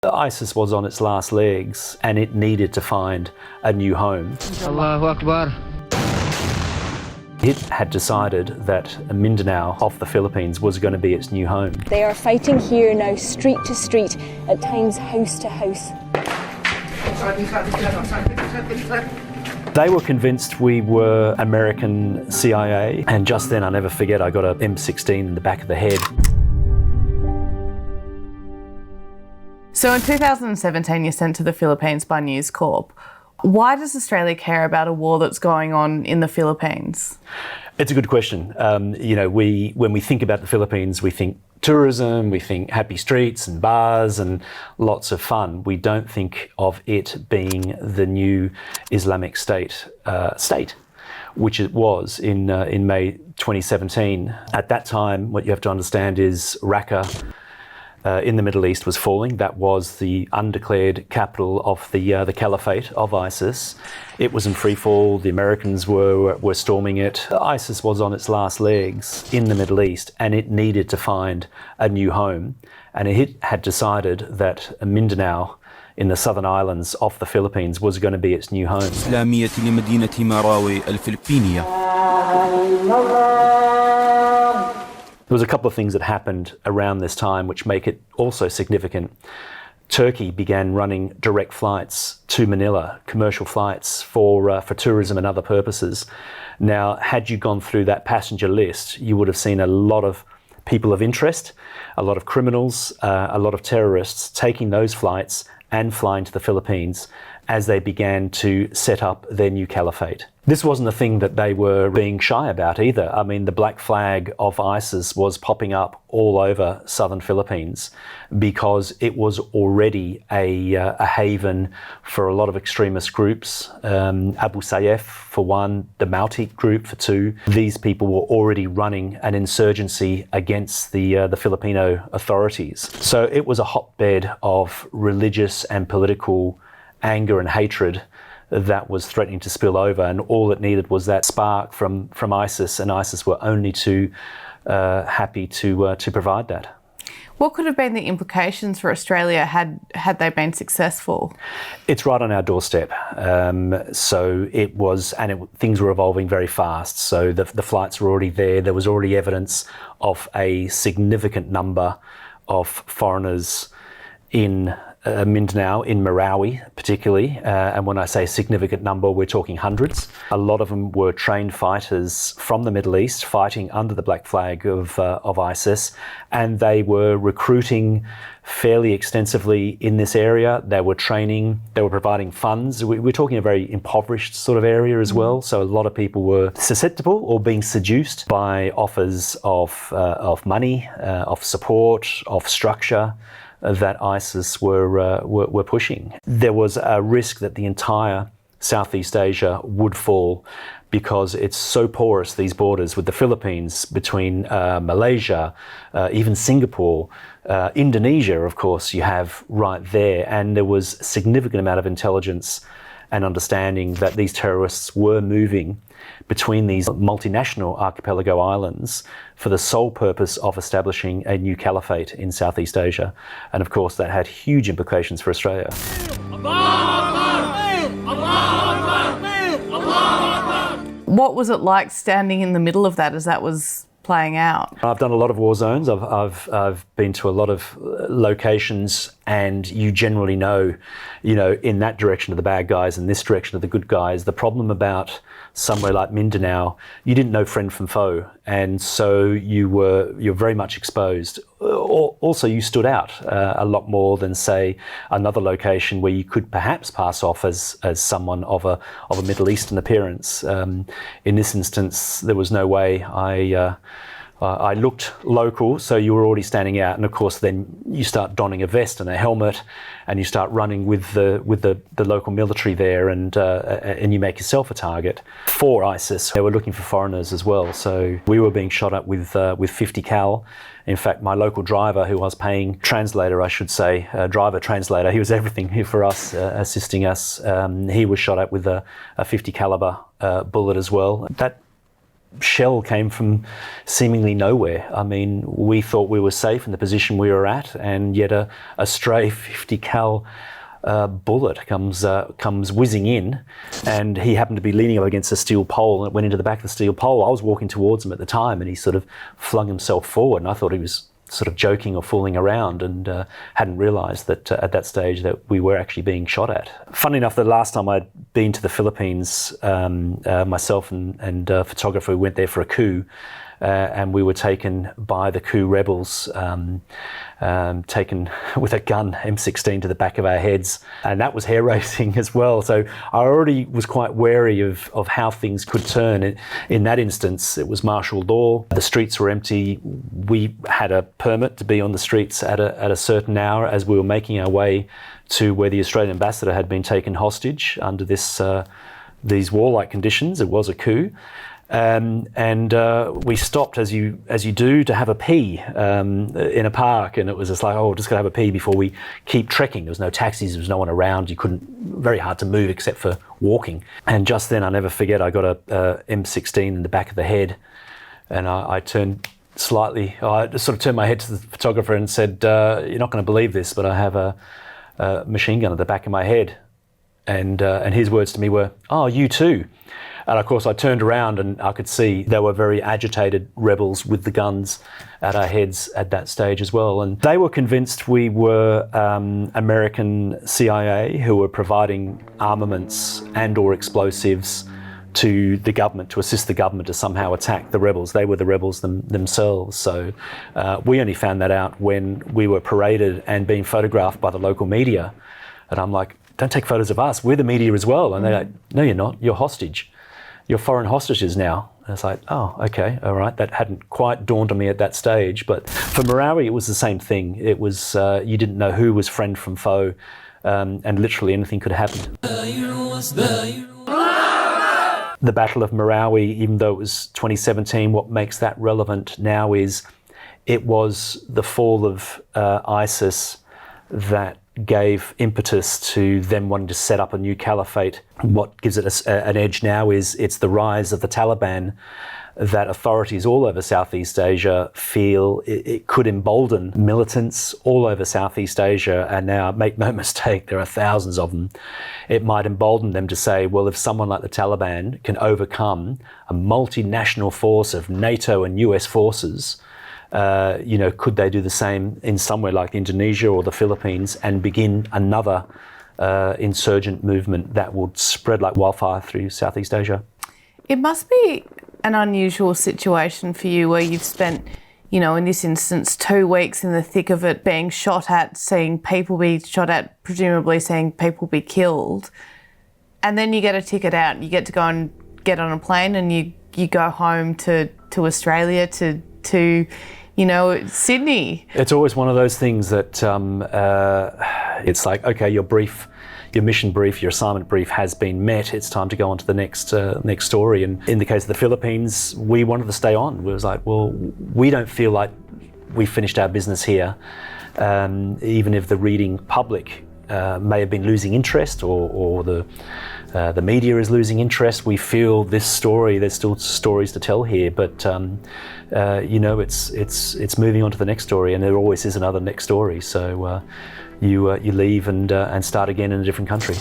ISIS was on its last legs and it needed to find a new home. Allahu Akbar. It had decided that Mindanao off the Philippines was going to be its new home. They are fighting here now, street to street, at times house to house. They were convinced we were American CIA, and just then, I'll never forget, I got a M16 in the back of the head. So in 2017, you're sent to the Philippines by News Corp. Why does Australia care about a war that's going on in the Philippines? It's a good question. When we think about the Philippines, we think tourism, we think happy streets and bars and lots of fun. We don't think of it being the new Islamic State, which it was in May 2017. At that time, what you have to understand is Raqqa in the Middle East was falling. That was the undeclared capital of the caliphate of ISIS. It was in free fall. The Americans were storming it. ISIS was on its last legs in the Middle East, and it needed to find a new home. And it had decided that Mindanao in the southern islands off the Philippines was going to be its new home. إسلامية لمدينة ماراوي الفلبينية. There was a couple of things that happened around this time which make it also significant. Turkey began running direct flights to Manila, commercial flights for tourism and other purposes. Now, had you gone through that passenger list, you would have seen a lot of people of interest, a lot of criminals, a lot of terrorists taking those flights and flying to the Philippines as they began to set up their new caliphate. This wasn't a thing that they were being shy about either. I mean, the black flag of ISIS was popping up all over southern Philippines because it was already a haven for a lot of extremist groups. Abu Sayyaf for one, the Mautic group for two. These people were already running an insurgency against the Filipino authorities. So it was a hotbed of religious and political anger and hatred that was threatening to spill over, and all it needed was that spark from ISIS, and ISIS were only too happy to provide that. What could have been the implications for Australia had they been successful? It's right on our doorstep. So it was, and things were evolving very fast. So the flights were already there. There was already evidence of a significant number of foreigners in Mindanao, in Marawi particularly, and when I say significant number, we're talking hundreds. A lot of them were trained fighters from the Middle East fighting under the black flag of ISIS, and they were recruiting fairly extensively in this area. They were training, they were providing funds. We're talking a very impoverished sort of area as well, so a lot of people were susceptible or being seduced by offers of money, of support, of structure that ISIS were pushing. There was a risk that the entire Southeast Asia would fall because it's so porous, these borders with the Philippines, between Malaysia, even Singapore, Indonesia, of course, you have right there. And there was a significant amount of intelligence and understanding that these terrorists were moving between these multinational archipelago islands for the sole purpose of establishing a new caliphate in Southeast Asia. And of course, that had huge implications for Australia. What was it like standing in the middle of that as that was playing out? I've done a lot of war zones. I've been to a lot of locations, and you generally know, in that direction are the bad guys and this direction are the good guys. The problem about somewhere like Mindanao, you didn't know friend from foe, and so you're very much exposed. Also, you stood out a lot more than, say, another location where you could perhaps pass off as someone of a Middle Eastern appearance. In this instance, there was no way. I looked local, so you were already standing out, and of course then you start donning a vest and a helmet, and you start running with the local military there, and you make yourself a target for ISIS. They were looking for foreigners as well, so we were being shot at with 50 cal. In fact, my local driver, who I was paying, translator, I should say, driver translator, he was everything here for us, assisting us. He was shot at with a 50 caliber bullet as well. That shell came from seemingly nowhere. I mean, we thought we were safe in the position we were at, and yet a stray 50 cal bullet comes whizzing in, and he happened to be leaning up against a steel pole, and it went into the back of the steel pole. I was walking towards him at the time, and he sort of flung himself forward, and I thought he was sort of joking or fooling around, and hadn't realised that at that stage that we were actually being shot at. Funnily enough, the last time I'd been to the Philippines, myself and a photographer went there for a coup, and we were taken by the coup rebels, taken with a gun, M16, to the back of our heads, and that was hair raising as well. So I already was quite wary of how things could turn. In that instance, it was martial law. The streets were empty. We had a permit to be on the streets at a certain hour as we were making our way to where the Australian ambassador had been taken hostage under these warlike conditions. It was a coup. And we stopped, as you do, to have a pee in a park, and it was just like, oh, we're just gonna have a pee before we keep trekking. There was no taxis, there was no one around. You couldn't, very hard to move except for walking. And just then, I'll never forget, I got a M16 in the back of the head, and I turned slightly. I just sort of turned my head to the photographer and said, "You're not going to believe this, but I have a machine gun at the back of my head." And his words to me were, "Oh, you too." And of course I turned around and I could see they were very agitated rebels with the guns at our heads at that stage as well. And they were convinced we were American CIA who were providing armaments and or explosives to the government, to assist the government to somehow attack the rebels. They were the rebels themselves. So we only found that out when we were paraded and being photographed by the local media. And I'm like, don't take photos of us, we're the media as well. And they're like, no, you're not, you're hostage. You're foreign hostages now. And it's like, oh, okay, all right. That hadn't quite dawned on me at that stage. But for Marawi, it was the same thing. It was, you didn't know who was friend from foe, and literally anything could happen. The Battle of Marawi, even though it was 2017, what makes that relevant now is it was the fall of ISIS that gave impetus to them wanting to set up a new caliphate. What gives it an edge now is it's the rise of the Taliban that authorities all over Southeast Asia feel it could embolden militants all over Southeast Asia. And now, make no mistake, there are thousands of them. It might embolden them to say, well, if someone like the Taliban can overcome a multinational force of NATO and US forces, could they do the same in somewhere like Indonesia or the Philippines and begin another insurgent movement that would spread like wildfire through Southeast Asia? It must be an unusual situation for you where you've spent, in this instance, 2 weeks in the thick of it, being shot at, seeing people be shot at, presumably seeing people be killed, and then you get a ticket out, you get to go and get on a plane and you go home to Australia, to Sydney. It's always one of those things that it's like, okay, your mission brief, your assignment brief has been met. It's time to go on to the next story. And in the case of the Philippines, we wanted to stay on. We was like, well, we don't feel like we finished our business here, even if the reading public may have been losing interest, or the media is losing interest. We feel this story, there's still stories to tell here, but it's moving on to the next story, and there always is another next story. So you leave and start again in a different country.